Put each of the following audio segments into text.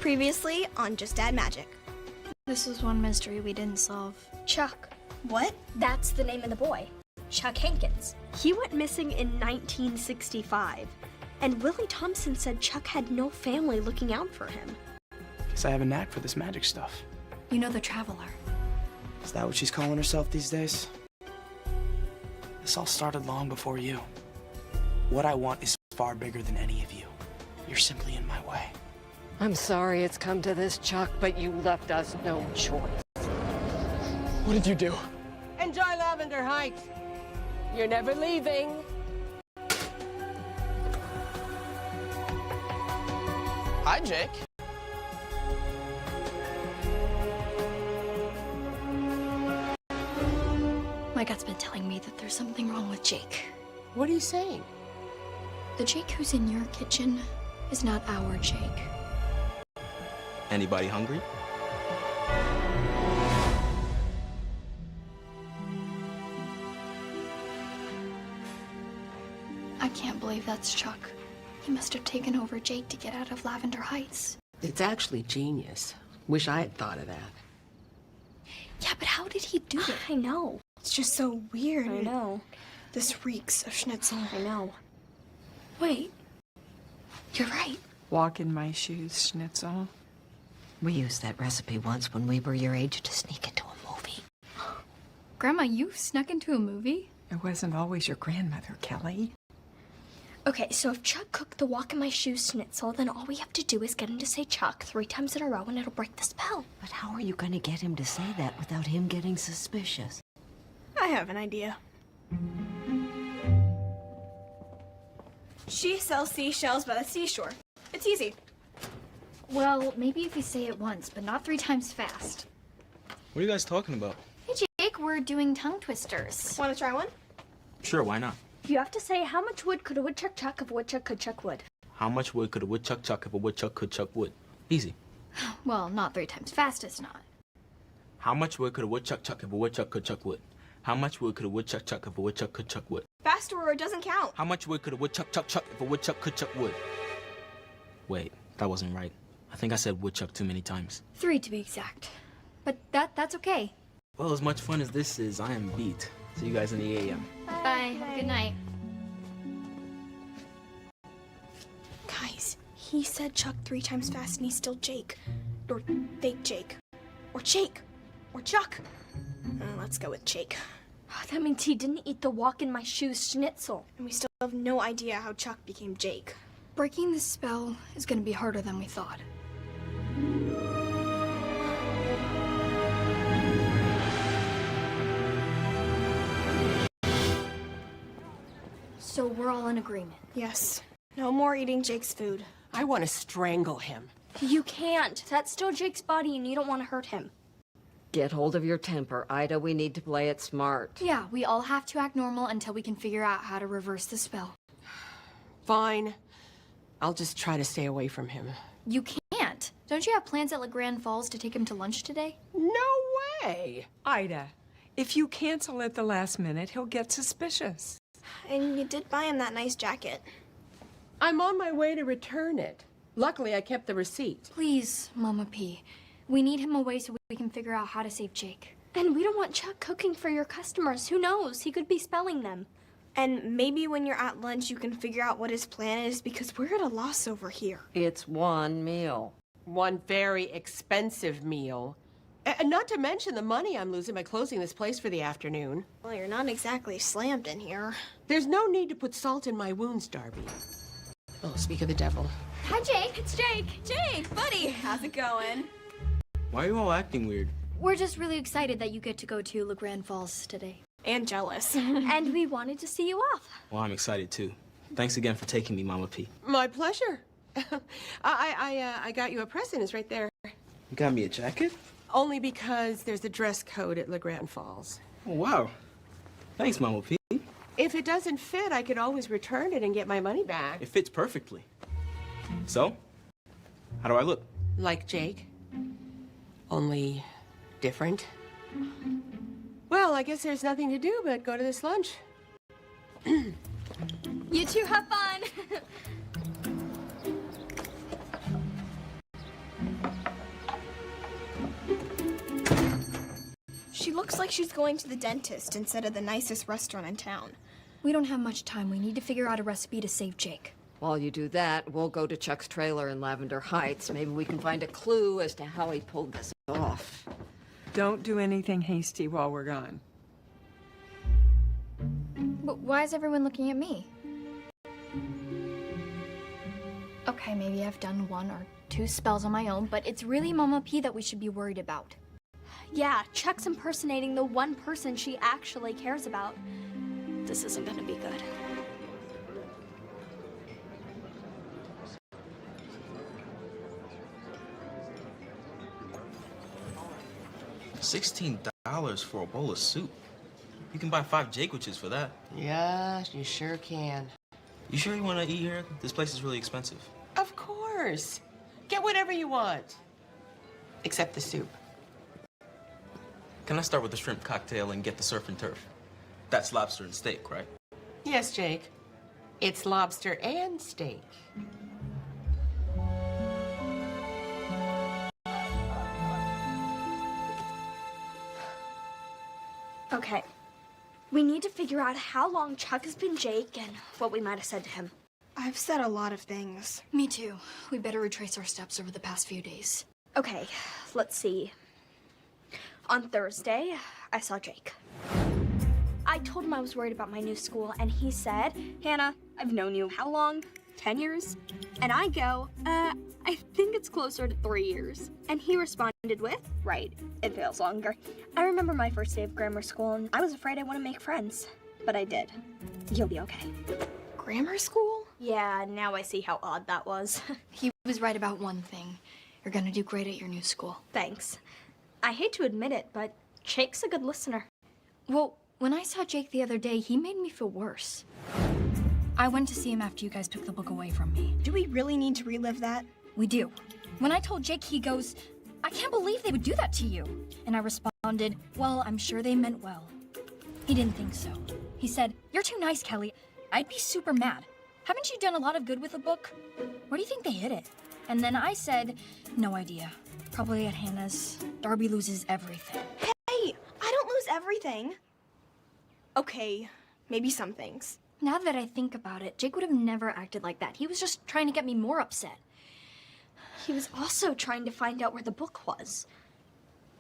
Previously on Just Add Magic. This is one mystery we didn't solve. Chuck. What? That's the name of the boy. Chuck Hankins. He went missing in 1965, and Willie Thompson said Chuck had no family looking out for him. Guess I have a knack for this magic stuff. You know the Traveler. Is that what she's calling herself these days? This all started long before you. What I want is far bigger than any of you. You're simply in my way. I'm sorry it's come to this, Chuck, but you left us no choice. What did you do? Enjoy Lavender Heights. You're never leaving. Hi, Jake. My gut's been telling me that there's something wrong with Jake. What are you saying? The Jake who's in your kitchen is not our Jake. Anybody hungry? I can't believe that's Chuck. He must have taken over Jake to get out of Lavender Heights. It's actually genius. Wish I had thought of that. Yeah, but how did he do it? I know. It's just so weird. I know. This reeks of schnitzel. I know. Wait. You're right. Walk in my shoes, Schnitzel. We used that recipe once when we were your age to sneak into a movie. Grandma, you snuck into a movie? I wasn't always your grandmother, Kelly. Okay, so if Chuck cooked the walk in my shoes schnitzel, then all we have to do is get him to say Chuck 3 times in a row and it'll break the spell. But how are you going to get him to say that without him getting suspicious? I have an idea. She sells seashells by the seashore. It's easy. Well, maybe if you say it once, but not 3 times fast. What are you guys talking about? Hey, Jake, we're doing tongue twisters. Want to try one? Sure, why not? You have to say, how much wood could a woodchuck chuck if a woodchuck could chuck wood? How much wood could a woodchuck chuck if a woodchuck could chuck wood? Easy. Well, not 3 times fast, it's not. How much wood could a woodchuck chuck if a woodchuck could chuck wood? How much wood could a woodchuck chuck if a woodchuck could chuck wood? Faster or it doesn't count. How much wood could a woodchuck chuck if a woodchuck could chuck wood? Wait, that wasn't right. I think I said woodchuck too many times. 3 to be exact. But that's okay. Well, as much fun as this is, I am beat. See you guys in the AM. Bye. Have a good night. Guys, he said Chuck 3 times fast and he's still Jake. Or fake Jake. Or Jake. Or Chuck. Let's go with Jake. That means he didn't eat the walk in my shoes schnitzel. And we still have no idea how Chuck became Jake. Breaking the spell is going to be harder than we thought. So we're all in agreement. Yes. No more eating Jake's food. I want to strangle him. You can't. That's still Jake's body and you don't want to hurt him. Get hold of your temper, Ida. We need to play it smart. Yeah, we all have to act normal until we can figure out how to reverse the spell. Fine. I'll just try to stay away from him. You can't. Don't you have plans at LeGrand Falls to take him to lunch today? No way! Ida, if you cancel at the last minute, he'll get suspicious. And you did buy him that nice jacket. I'm on my way to return it. Luckily, I kept the receipt. Please, Mama P. We need him away so we can figure out how to save Jake. And we don't want Chuck cooking for your customers. Who knows? He could be spelling them. And maybe when you're at lunch, you can figure out what his plan is because we're at a loss over here. It's one meal. One very expensive meal. And not to mention the money I'm losing by closing this place for the afternoon. Well, you're not exactly slammed in here. There's no need to put salt in my wounds, Darby. Oh, speak of the devil. Hi, Jake. It's Jake. Jake, buddy, how's it going? Why are you all acting weird? We're just really excited that you get to go to LeGrand Falls today. And jealous. And we wanted to see you off. Well, I'm excited too. Thanks again for taking me, Mama P. My pleasure. I got you a present. It's right there. You got me a jacket? Only because there's a dress code at LeGrand Falls. Oh, wow. Thanks, Mama P. If it doesn't fit, I could always return it and get my money back. It fits perfectly. So, how do I look? Like Jake. Only different. Well, I guess there's nothing to do but go to this lunch. You two have fun. She looks like she's going to the dentist instead of the nicest restaurant in town. We don't have much time. We need to figure out a recipe to save Jake. While you do that, we'll go to Chuck's trailer in Lavender Heights. Maybe we can find a clue as to how he pulled this off. Don't do anything hasty while we're gone. But why is everyone looking at me? Okay, maybe I've done 1 or 2 spells on my own, but it's really Mama P that we should be worried about. Yeah, Chuck's impersonating the one person she actually cares about. This isn't gonna be good. $16 for a bowl of soup. You can buy 5 Jakewitches for that. Yeah, you sure can. You sure you want to eat here? This place is really expensive. Of course. Get whatever you want. Except the soup. Can I start with the shrimp cocktail and get the surf and turf? That's lobster and steak, right? Yes, Jake. It's lobster and steak. Okay. We need to figure out how long Chuck has been Jake and what we might have said to him. I've said a lot of things. Me too. We better retrace our steps over the past few days. Okay, let's see. On Thursday, I saw Jake. I told him I was worried about my new school, and he said, Hannah, I've known you how long? 10 years? And I go, I think it's closer to 3 years. And he responded with, right, it feels longer. I remember my first day of grammar school, and I was afraid I wouldn't make friends. But I did. You'll be okay. Grammar school? Yeah, now I see how odd that was. He was right about one thing. You're gonna do great at your new school. Thanks. I hate to admit it, but Jake's a good listener. Well, when I saw Jake the other day, he made me feel worse. I went to see him after you guys took the book away from me. Do we really need to relive that? We do. When I told Jake, he goes, I can't believe they would do that to you. And I responded, well, I'm sure they meant well. He didn't think so. He said, you're too nice, Kelly. I'd be super mad. Haven't you done a lot of good with the book? Where do you think they hid it? And then I said, no idea. Probably at Hannah's. Darby loses everything. Hey, I don't lose everything. Okay, maybe some things. Now that I think about it, Jake would have never acted like that. He was just trying to get me more upset. He was also trying to find out where the book was.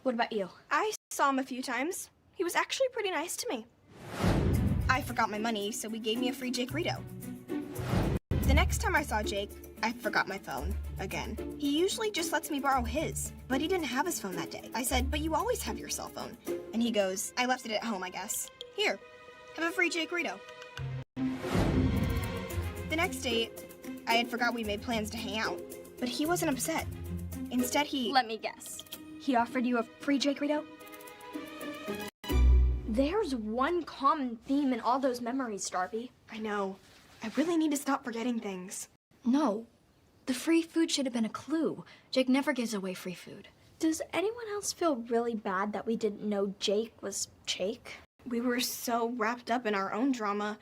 What about you? I saw him a few times. He was actually pretty nice to me. I forgot my money, so he gave me a free Jake Rito. The next time I saw Jake, I forgot my phone again. He usually just lets me borrow his, but he didn't have his phone that day. I said, but you always have your cell phone. And he goes, I left it at home, I guess. Here, have a free Jake Rito. The next day, I had forgot we made plans to hang out, but he wasn't upset. Instead, he... Let me guess. He offered you a free Jake Rito? There's one common theme in all those memories, Darby. I know. I really need to stop forgetting things. No. The free food should have been a clue. Jake never gives away free food. Does anyone else feel really bad that we didn't know Jake was Jake? We were so wrapped up in our own drama,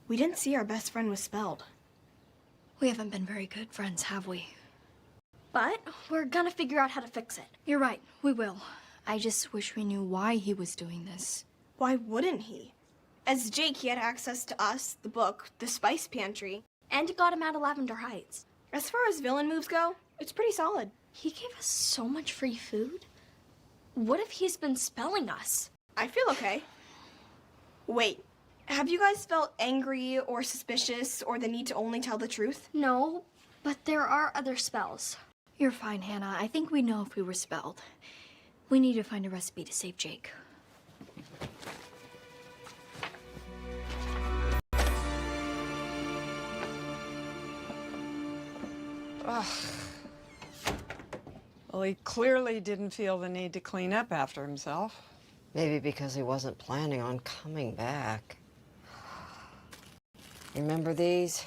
we didn't see our best friend was spelled. We haven't been very good friends, have we? But we're gonna figure out how to fix it. You're right, we will. I just wish we knew why he was doing this. Why wouldn't he? As Jake, he had access to us, the book, the spice pantry. And it got him out of Lavender Heights. As far as villain moves go, it's pretty solid. He gave us so much free food. What if he's been spelling us? I feel okay. Wait, have you guys felt angry or suspicious or the need to only tell the truth? No, but there are other spells. You're fine, Hannah. I think we know if we were spelled. We need to find a recipe to save Jake. Ugh. Well, he clearly didn't feel the need to clean up after himself. Maybe because he wasn't planning on coming back. Remember these?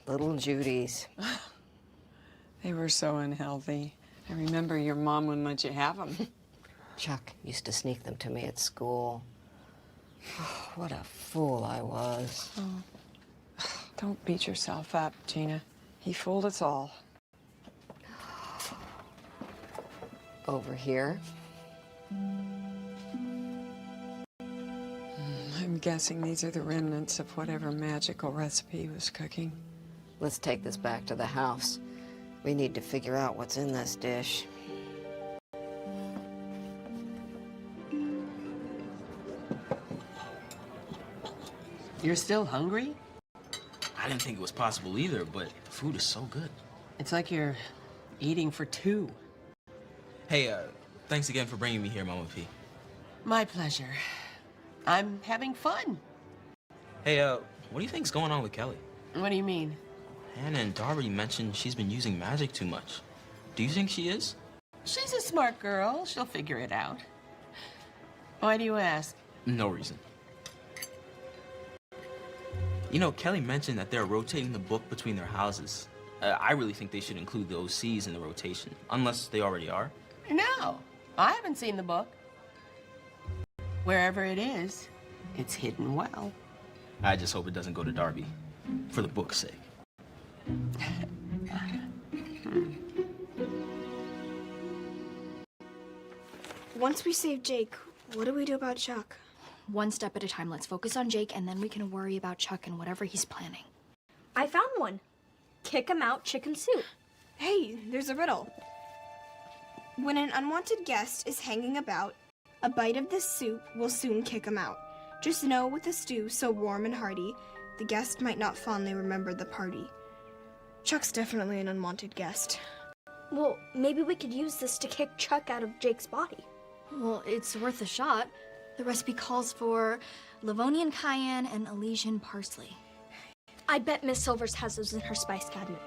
Little Judy's. They were so unhealthy. I remember your mom wouldn't let you have them. Chuck used to sneak them to me at school. Oh, what a fool I was. Oh. Don't beat yourself up, Gina. He fooled us all. Over here. guessing these are the remnants of whatever magical recipe he was cooking. Let's take this back to the house. We need to figure out what's in this dish. You're still hungry? I didn't think it was possible either, but food is so good. It's like you're eating for two. Hey, thanks again for bringing me here, Mama P. My pleasure. I'm having fun. Hey, what do you think's going on with Kelly? What do you mean? Hannah and Darby mentioned she's been using magic too much. Do you think she is? She's a smart girl. She'll figure it out. Why do you ask? No reason. You know, Kelly mentioned that they're rotating the book between their houses. I really think they should include the OCs in the rotation, unless they already are. No, I haven't seen the book. Wherever it is, it's hidden well. I just hope it doesn't go to Darby, for the book's sake. Once we save Jake, what do we do about Chuck? One step at a time. Let's focus on Jake, and then we can worry about Chuck and whatever he's planning. I found one. Kick him out chicken soup. Hey, there's a riddle. When an unwanted guest is hanging about, a bite of this soup will soon kick him out. Just know with a stew so warm and hearty, the guest might not fondly remember the party. Chuck's definitely an unwanted guest. Well, maybe we could use this to kick Chuck out of Jake's body. Well, it's worth a shot. The recipe calls for Livonian cayenne and Elysian parsley. I bet Miss Silvers has those in her spice cabinet.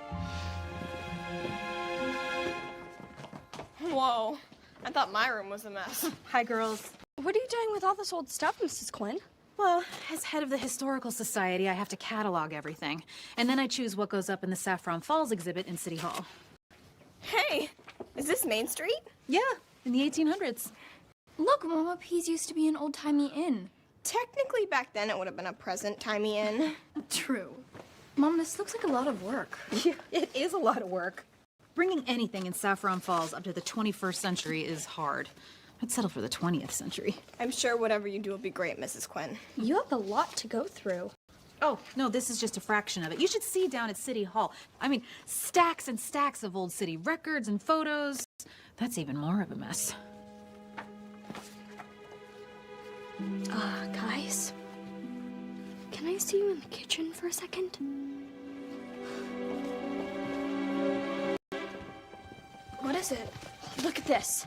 Whoa, I thought my room was a mess. Hi, girls. What are you doing with all this old stuff, Mrs. Quinn? Well, as head of the Historical Society, I have to catalog everything. And then I choose what goes up in the Saffron Falls exhibit in City Hall. Hey, is this Main Street? Yeah, in the 1800s. Look, Mama P's used to be an old-timey inn. Technically, back then it would have been a present-timey inn. True. Mom, this looks like a lot of work. Yeah, it is a lot of work. Bringing anything in Saffron Falls up to the 21st century is hard. I'd settle for the 20th century. I'm sure whatever you do will be great, Mrs. Quinn. You have a lot to go through. Oh, no, this is just a fraction of it. You should see down at City Hall. I mean, stacks and stacks of old city records and photos. That's even more of a mess. Guys, can I see you in the kitchen for a second? What is it? Look at this.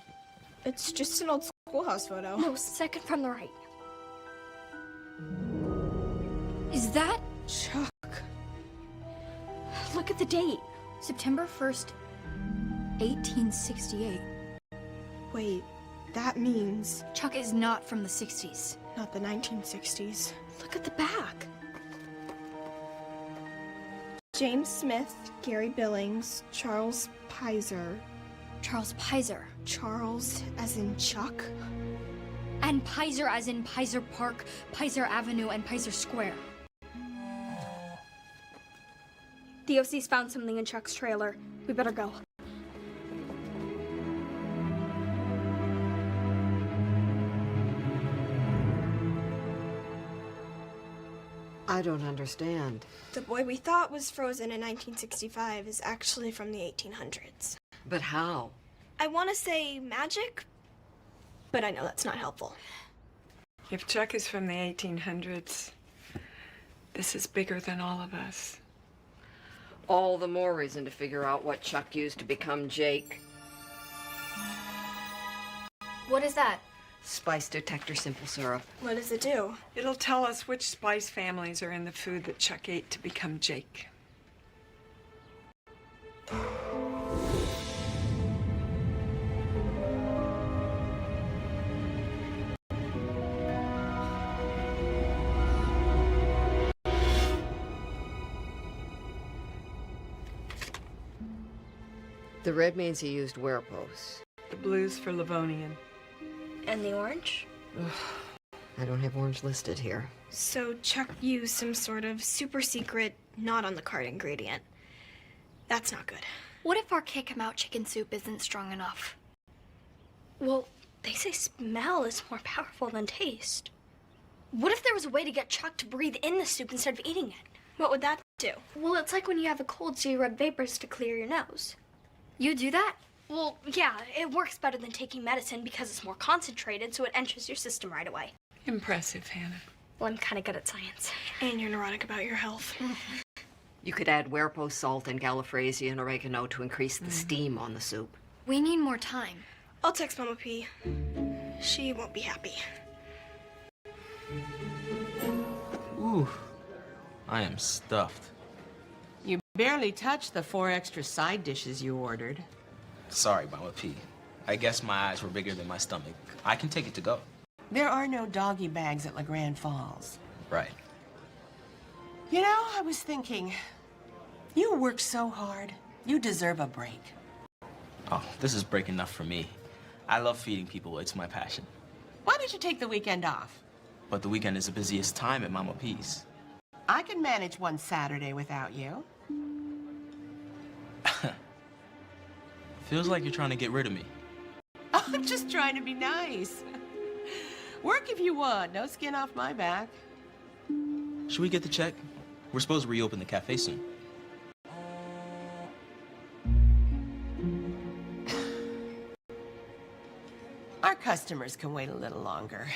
It's just an old schoolhouse photo. No, second from the right. Is that Chuck. Look at the date. September 1st, 1868? Wait, that means Chuck is not from the 60s. not the 1960s. Look at the back. James Smith, Gary Billings, Charles Pizer. Charles Pizer. Charles as in Chuck? And Pizer as in Pizer Park, Pizer Avenue, and Pizer Square. The OC's found something in Chuck's trailer. We better go. I don't understand. The boy we thought was frozen in 1965 is actually from the 1800s. But how? I want to say magic, but I know that's not helpful. If Chuck is from the 1800s, this is bigger than all of us. All the more reason to figure out what Chuck used to become Jake. What is that? Spice detector simple syrup. What does it do? It'll tell us which spice families are in the food that Chuck ate to become Jake. The red means he used Werepos. The blue's for Livonian. And the orange? I don't have orange listed here. So Chuck used some sort of super secret, not on the card ingredient. That's not good. What if our kick 'em out chicken soup isn't strong enough? Well, they say smell is more powerful than taste. What if there was a way to get Chuck to breathe in the soup instead of eating it? What would that do? Well, it's like when you have a cold, so you rub vapors to clear your nose. You do that? Well, yeah, it works better than taking medicine because it's more concentrated, so it enters your system right away. Impressive, Hannah. Well, I'm kind of good at science. And you're neurotic about your health. You could add Werpo salt and Gallifreysia and oregano to increase the steam on the soup. We need more time. I'll text Mama P. She won't be happy. Ooh, I am stuffed. You barely touched the 4 extra side dishes you ordered. Sorry, Mama P. I guess my eyes were bigger than my stomach. I can take it to go. There are no doggy bags at LeGrand Falls. Right. You know, I was thinking, you work so hard. You deserve a break. Oh, this is break enough for me. I love feeding people. It's my passion. Why don't you take the weekend off? But the weekend is the busiest time at Mama P's. I can manage one Saturday without you. Feels like you're trying to get rid of me. I'm just trying to be nice. Work if you want. No skin off my back. Should we get the check? We're supposed to reopen the cafe soon. Our customers can wait a little longer.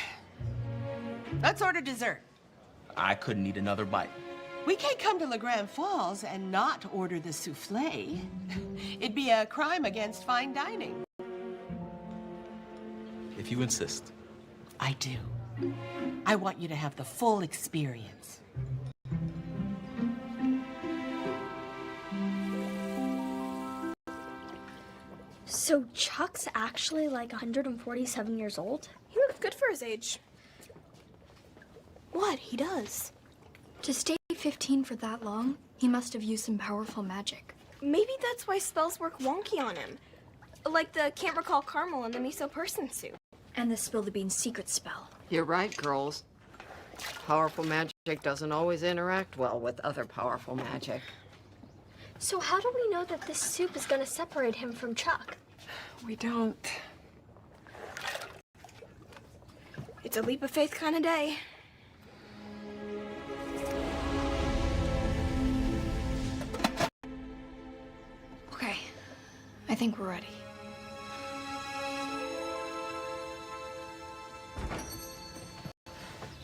Let's order dessert. I couldn't eat another bite. We can't come to LeGrand Falls and not order the souffle. It'd be a crime against fine dining. If you insist. I do. I want you to have the full experience. So Chuck's actually like 147 years old? He looks good for his age. What? He does. To stay 15 for that long, he must have used some powerful magic. Maybe that's why spells work wonky on him. Like the can't recall caramel in the miso person soup. And the Spill the Beans secret spell. You're right, girls. Powerful magic doesn't always interact well with other powerful magic. So how do we know that this soup is gonna separate him from Chuck? We don't. It's a leap of faith kind of day. Okay, I think we're ready.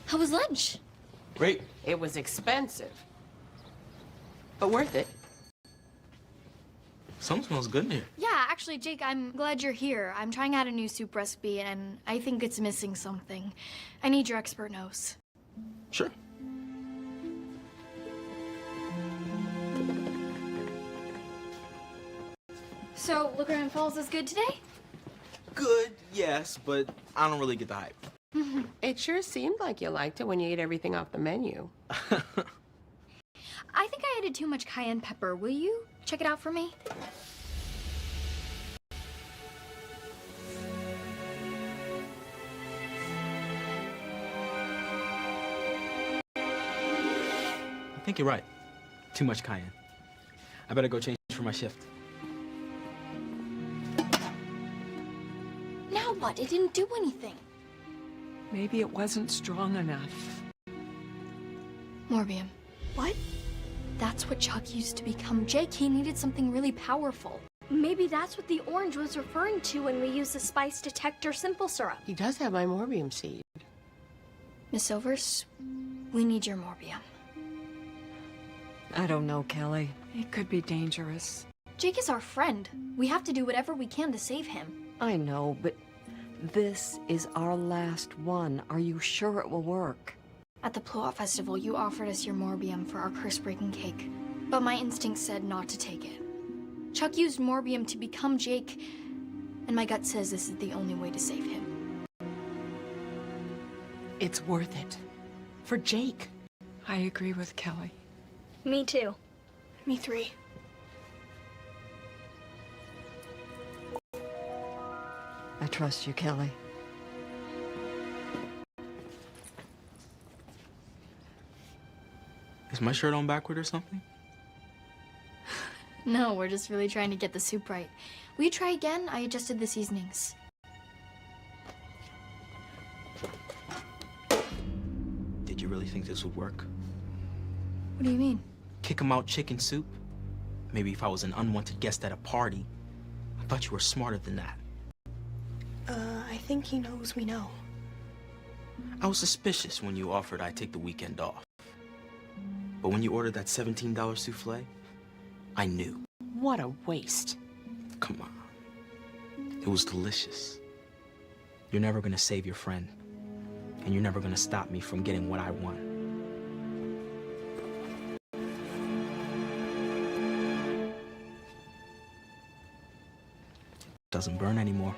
How was lunch? Great. It was expensive, but worth it. Something smells good in here. Yeah, actually, Jake, I'm glad you're here. I'm trying out a new soup recipe, and I think it's missing something. I need your expert nose. Sure. So, LeGrand Falls is good today? Good, yes, but I don't really get the hype. It sure seemed like you liked it when you ate everything off the menu. I think I added too much cayenne pepper. Will you check it out for me? I think you're right. Too much cayenne. I better go change for my shift. Now what? It didn't do anything. Maybe it wasn't strong enough. Morbium. What? That's what Chuck used to become. Jake, he needed something really powerful. Maybe that's what the orange was referring to when we used the spice detector simple syrup. He does have my morbium seed. Miss Silvers, we need your Morbium. I don't know, Kelly. It could be dangerous. Jake is our friend. We have to do whatever we can to save him. I know, but this is our last one. Are you sure it will work? At the Pluot Festival, you offered us your Morbium for our curse-breaking cake. But my instinct said not to take it. Chuck used Morbium to become Jake, and my gut says this is the only way to save him. It's worth it. For Jake. I agree with Kelly. Me too. Me three. I trust you, Kelly. Is my shirt on backward or something? No, we're just really trying to get the soup right. Will you try again? I adjusted the seasonings. really think this would work. What do you mean? Kick him out chicken soup? Maybe if I was an unwanted guest at a party. I thought you were smarter than that. I think he knows we know. I was suspicious when you offered I take the weekend off. But when you ordered that $17 souffle, I knew. What a waste. Come on. It was delicious. You're never gonna save your friend. And you're never gonna stop me from getting what I want. Doesn't burn anymore.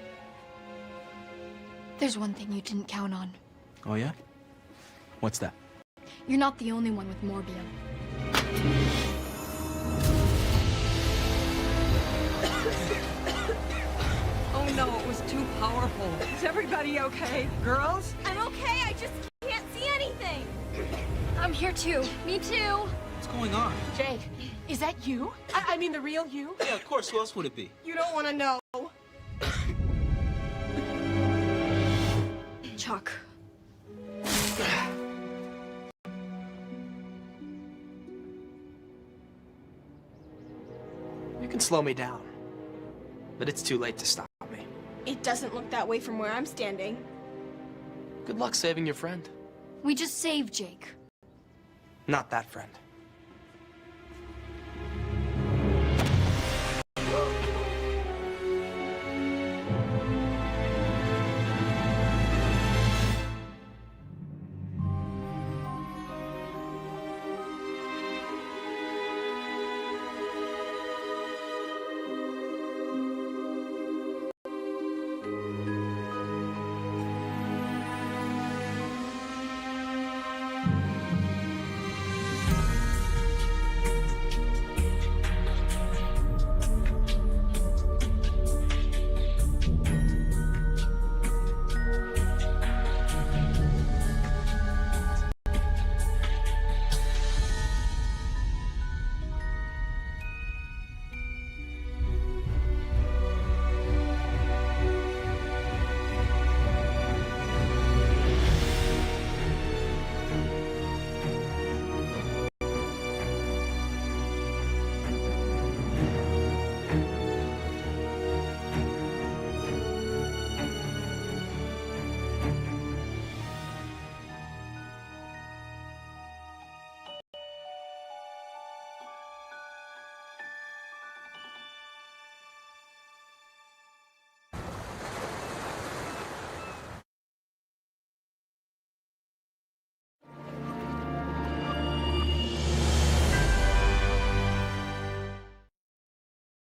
There's one thing you didn't count on. Oh yeah? What's that? You're not the only one with morbium. Oh no, it was too powerful. Is everybody okay? Girls? I'm okay, I just can't see anything. I'm here too. Me too. What's going on? Jake, is that you? I mean the real you? Yeah, of course. Who else would it be? You don't want to know. Chuck. You can slow me down, but it's too late to stop me. It doesn't look that way from where I'm standing. Good luck saving your friend. We just saved Jake. Not that friend.